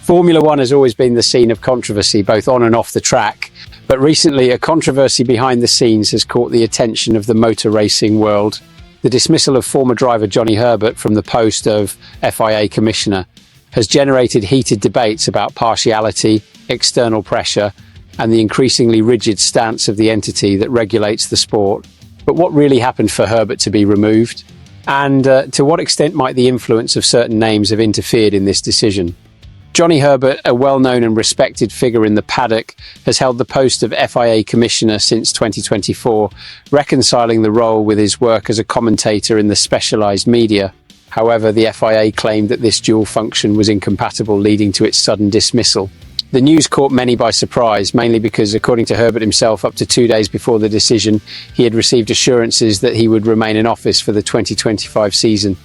Formula One has always been the scene of controversy, both on and off the track, but recently a controversy behind the scenes has caught the attention of the motor racing world. The dismissal of former driver Johnny Herbert from the post of FIA Commissioner has generated heated debates about partiality, external pressure, and the increasingly rigid stance of the entity that regulates the sport. But what really happened for Herbert to be removed? And to what extent might the influence of certain names have interfered in this decision? Johnny Herbert, a well-known and respected figure in the paddock, has held the post of FIA Commissioner since 2024, reconciling the role with his work as a commentator in the specialised media. However, the FIA claimed that this dual function was incompatible, leading to its sudden dismissal. The news caught many by surprise, mainly because, according to Herbert himself, up to 2 days before the decision, he had received assurances that he would remain in office for the 2025 season.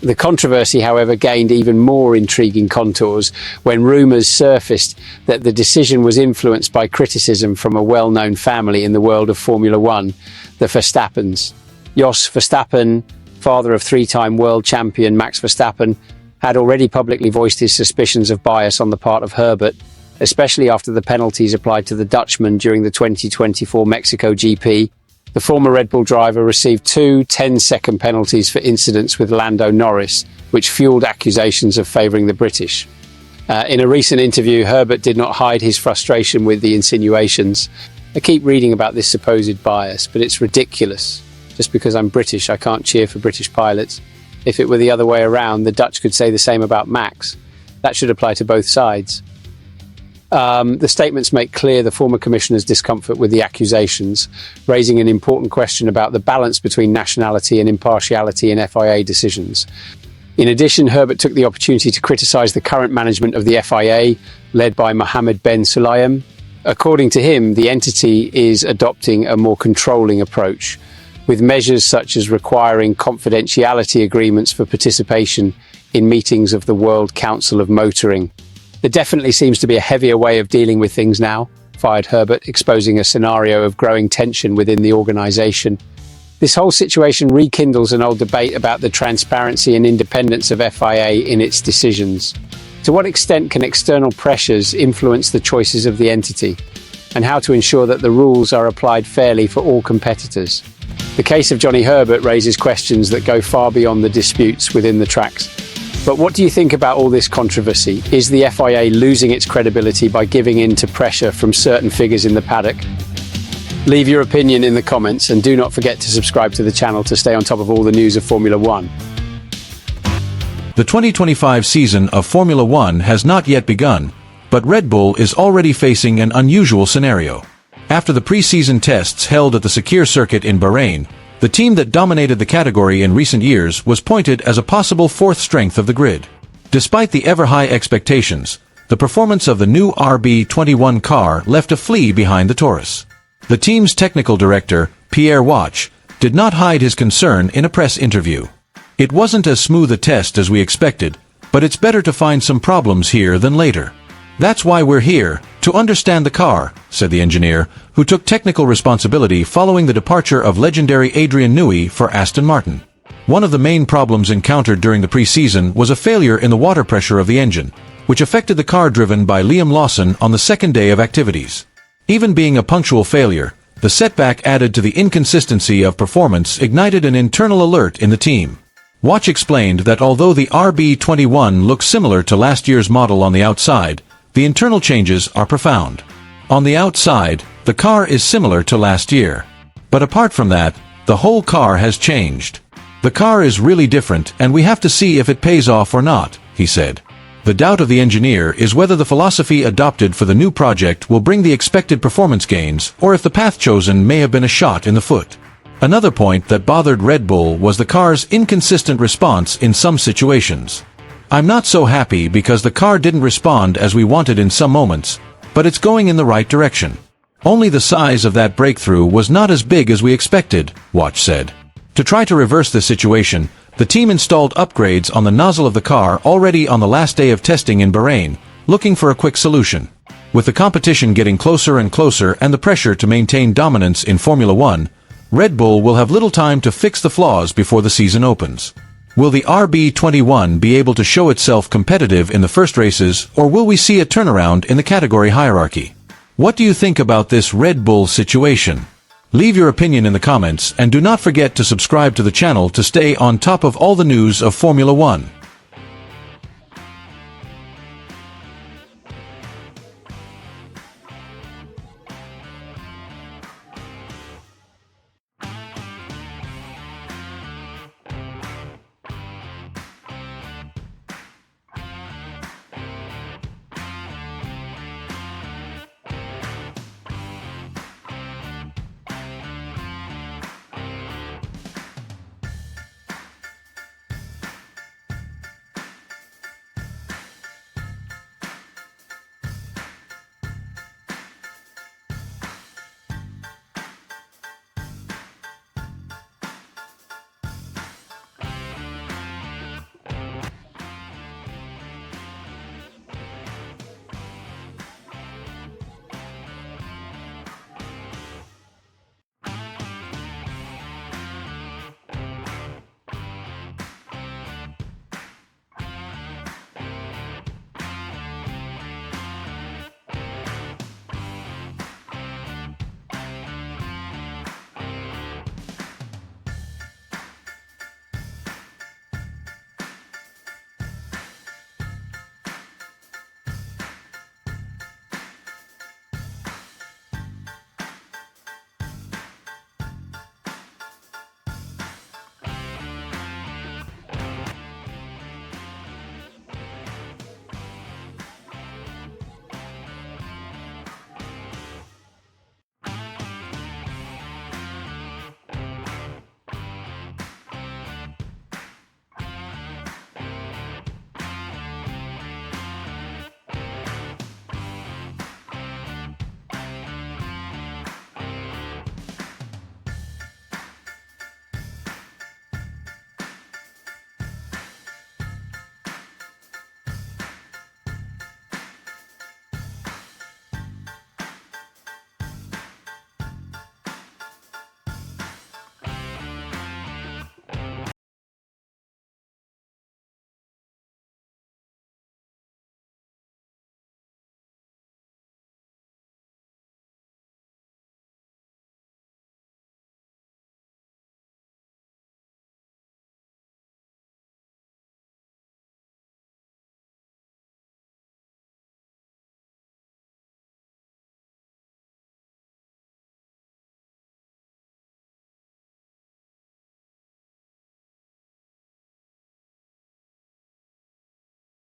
The controversy, however, gained even more intriguing contours when rumours surfaced that the decision was influenced by criticism from a well-known family in the world of Formula One, the Verstappens. Jos Verstappen, father of three-time world champion Max Verstappen, had already publicly voiced his suspicions of bias on the part of Herbert, especially after the penalties applied to the Dutchman during the 2024 Mexico GP. The former Red Bull driver received 2 10-second penalties for incidents with Lando Norris, which fueled accusations of favouring the British. In a recent interview, Herbert did not hide his frustration with the insinuations. I keep reading about this supposed bias, but it's ridiculous. Just because I'm British, I can't cheer for British pilots. If it were the other way around, the Dutch could say the same about Max. That should apply to both sides. The statements make clear the former commissioner's discomfort with the accusations, raising an important question about the balance between nationality and impartiality in FIA decisions. In addition, Herbert took the opportunity to criticise the current management of the FIA, led by Mohammed Ben Sulayem. According to him, the entity is adopting a more controlling approach, with measures such as requiring confidentiality agreements for participation in meetings of the World Council of Motoring. There definitely seems to be a heavier way of dealing with things now, fired Herbert, exposing a scenario of growing tension within the organisation. This whole situation rekindles an old debate about the transparency and independence of FIA in its decisions. To what extent can external pressures influence the choices of the entity, and how to ensure that the rules are applied fairly for all competitors? The case of Johnny Herbert raises questions that go far beyond the disputes within the tracks. But what do you think about all this controversy? Is the FIA losing its credibility by giving in to pressure from certain figures in the paddock? Leave your opinion in the comments, and do not forget to subscribe to the channel to stay on top of all the news of Formula One. The 2025 season of Formula One has not yet begun, but Red Bull is already facing an unusual scenario. After the preseason tests held at the Sakir circuit in Bahrain, the team that dominated the category in recent years was pointed as a possible fourth strength of the grid. Despite the ever-high expectations, the performance of the new RB21 car left a flea behind the Taurus. The team's technical director, Pierre Watch, did not hide his concern in a press interview. "It wasn't as smooth a test as we expected, but it's better to find some problems here than later. That's why we're here, to understand the car," said the engineer, who took technical responsibility following the departure of legendary Adrian Newey for Aston Martin. One of the main problems encountered during the preseason was a failure in the water pressure of the engine, which affected the car driven by Liam Lawson on the second day of activities. Even being a punctual failure, the setback added to the inconsistency of performance ignited an internal alert in the team. Watch explained that although the RB21 looks similar to last year's model on the outside, the internal changes are profound. On the outside, the car is similar to last year. But apart from that, the whole car has changed. "The car is really different, and we have to see if it pays off or not," he said. The doubt of the engineer is whether the philosophy adopted for the new project will bring the expected performance gains, or if the path chosen may have been a shot in the foot. Another point that bothered Red Bull was the car's inconsistent response in some situations. "I'm not so happy because the car didn't respond as we wanted in some moments, but it's going in the right direction. Only the size of that breakthrough was not as big as we expected," Watch said. To try to reverse the situation, the team installed upgrades on the nozzle of the car already on the last day of testing in Bahrain, looking for a quick solution. With the competition getting closer and closer and the pressure to maintain dominance in Formula One, Red Bull will have little time to fix the flaws before the season opens. Will the RB21 be able to show itself competitive in the first races, or will we see a turnaround in the category hierarchy? What do you think about this Red Bull situation? Leave your opinion in the comments and do not forget to subscribe to the channel to stay on top of all the news of Formula One.